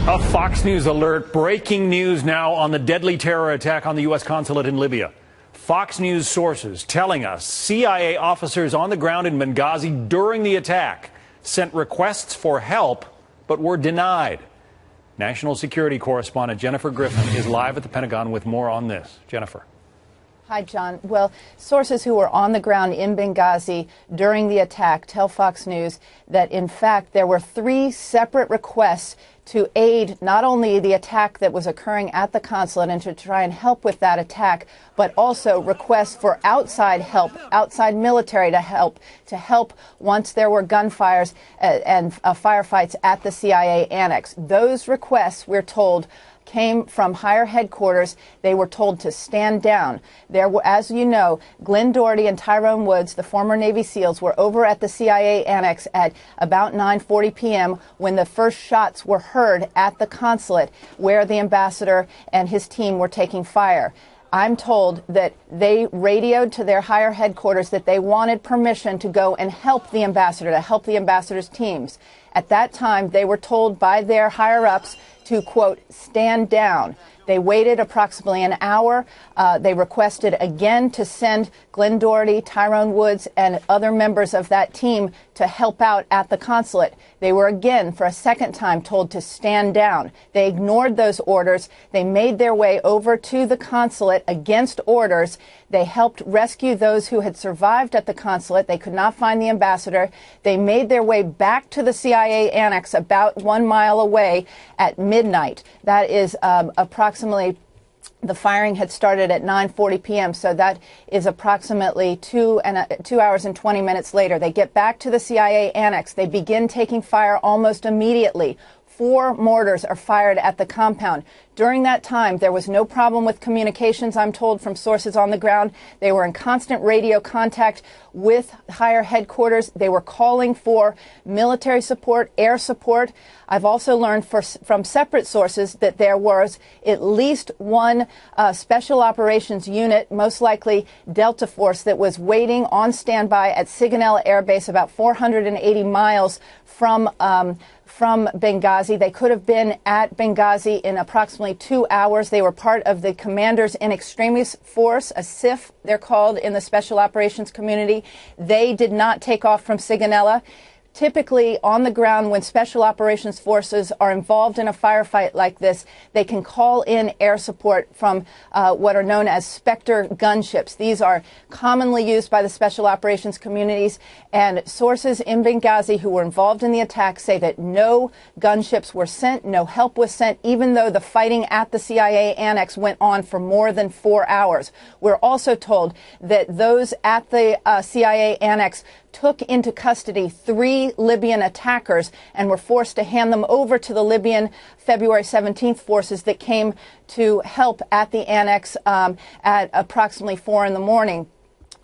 A Fox News alert. Breaking news now on the deadly terror attack on the U.S. consulate in Libya. Fox News sources telling us CIA officers on the ground in Benghazi during the attack sent requests for help but were denied. National security correspondent Jennifer Griffin is live at the Pentagon with more on this. Jennifer. Hi, John. Well, sources who were on the ground in Benghazi during the attack tell Fox News that, in fact, there were 3 separate requests to aid not only the attack that was occurring at the consulate and to try and help with that attack, but also requests for outside help, outside military to help once there were gunfires and firefights at the CIA annex. Those requests, we're told, came from higher headquarters. They were told to stand down. There were, as you know, Glenn Doherty and Tyrone Woods, the former Navy SEALs, were over at the CIA annex at about 9:40 p.m. when the first shots were heard at the consulate where the ambassador and his team were taking fire. I'm told that they radioed to their higher headquarters that they wanted permission to go and help the ambassador, to help the ambassador's teams. At that time, they were told by their higher-ups to, quote, stand down. They waited approximately an hour. They requested again to send Glenn Doherty, Tyrone Woods, and other members of that team to help out at the consulate. They were again, for a second time, told to stand down. They ignored those orders. They made their way over to the consulate against orders. They helped rescue those who had survived at the consulate. They could not find the ambassador. They made their way back to the CIA annex about 1 mile away at midnight. That is approximately, the firing had started at 9:40 p.m., so that is approximately 2 hours and 20 minutes later. They get back to the CIA annex. They begin taking fire almost immediately. 4 mortars are fired at the compound. During that time, there was no problem with communications, I'm told from sources on the ground. They were in constant radio contact with higher headquarters. They were calling for military support, air support. I've also learned from separate sources that there was at least one special operations unit, most likely Delta Force, that was waiting on standby at Sigonella Air Base, about 480 miles from Benghazi. They could have been at Benghazi in approximately 2 hours. They were part of the Commanders in Extremis Force, a SIF, they're called in the special operations community. They did not take off from Sigonella. Typically, on the ground, when special operations forces are involved in a firefight like this, they can call in air support from what are known as Spectre gunships. These are commonly used by the special operations communities, and sources in Benghazi who were involved in the attack say that no gunships were sent, no help was sent, even though the fighting at the CIA annex went on for more than 4 hours. We're also told that those at the CIA annex took into custody 3 Libyan attackers and were forced to hand them over to the Libyan February 17th forces that came to help at the annex at approximately 4 in the morning.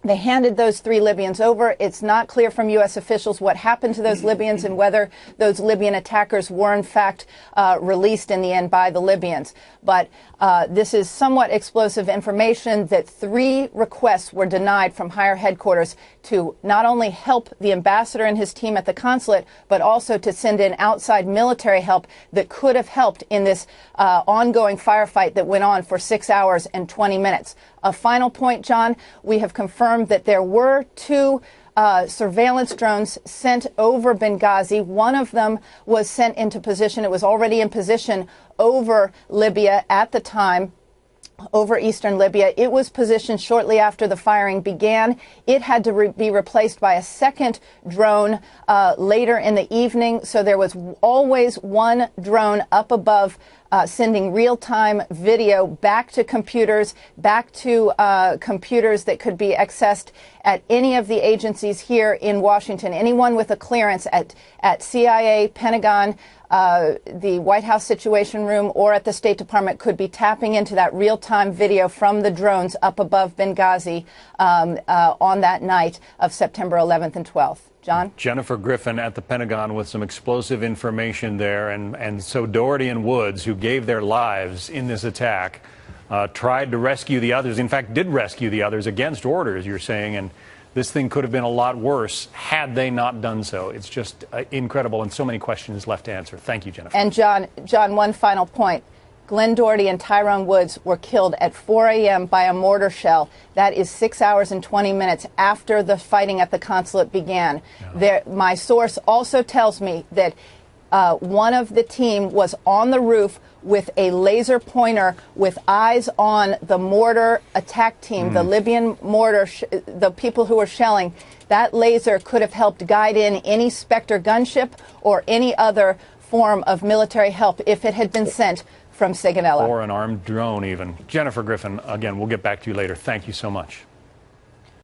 They handed those 3 Libyans over. It's not clear from U.S. officials what happened to those Libyans and whether those Libyan attackers were, in fact, released in the end by the Libyans. But this is somewhat explosive information that 3 requests were denied from higher headquarters to not only help the ambassador and his team at the consulate, but also to send in outside military help that could have helped in this ongoing firefight that went on for 6 hours and 20 minutes. A final point, John, we have confirmed that there were 2 surveillance drones sent over Benghazi. One of them was sent into position. It was already in position over Libya at the time, over eastern Libya. It was positioned shortly after the firing began. It had to be replaced by a second drone later in the evening. So there was always one drone up above sending real-time video back to computers that could be accessed at any of the agencies here in Washington. Anyone with a clearance at CIA, Pentagon, the White House Situation Room, or at the State Department could be tapping into that real-time video from the drones up above Benghazi on that night of September 11th and 12th. John? Jennifer Griffin at the Pentagon with some explosive information there. And so Doherty and Woods, who gave their lives in this attack, tried to rescue the others, in fact, did rescue the others against orders, you're saying, and this thing could have been a lot worse had they not done so. It's just incredible, and so many questions left to answer. Thank you, Jennifer. And John, one final point. Glenn Doherty and Tyrone Woods were killed at 4 a.m. by a mortar shell. That is 6 hours and 20 minutes after the fighting at the consulate began. Yeah. My source also tells me that one of the team was on the roof with a laser pointer with eyes on the mortar attack team, the Libyan mortar, the people who were shelling. That laser could have helped guide in any Spectre gunship or any other form of military help if it had been sent from Sigonella. Or an armed drone even. Jennifer Griffin, again, we'll get back to you later. Thank you so much.